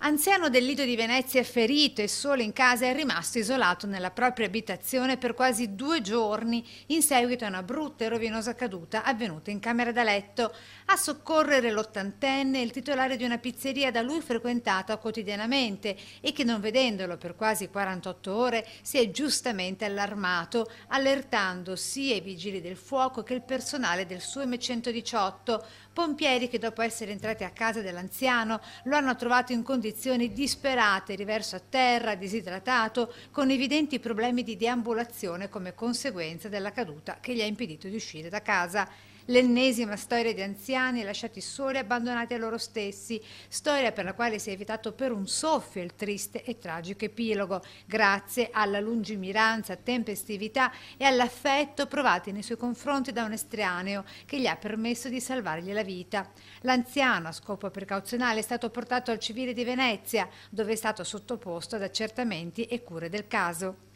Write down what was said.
Anziano del Lido di Venezia ferito e solo in casa è rimasto isolato nella propria abitazione per quasi 2 giorni in seguito a una brutta e rovinosa caduta avvenuta in camera da letto. A soccorrere l'80enne il titolare di una pizzeria da lui frequentata quotidianamente e che non vedendolo per quasi 48 ore si è giustamente allarmato, allertando sia i vigili del fuoco che il personale del SUEM 118, pompieri che dopo essere entrati a casa dell'anziano lo hanno trovato in condizioni disperate, riverso a terra, disidratato, con evidenti problemi di deambulazione come conseguenza della caduta che gli ha impedito di uscire da casa. L'ennesima storia di anziani lasciati soli e abbandonati a loro stessi, storia per la quale si è evitato per un soffio il triste e tragico epilogo, grazie alla lungimiranza, tempestività e all'affetto provati nei suoi confronti da un estraneo che gli ha permesso di salvargli la vita. L'anziano, a scopo precauzionale, è stato portato al civile di Venezia, dove è stato sottoposto ad accertamenti e cure del caso.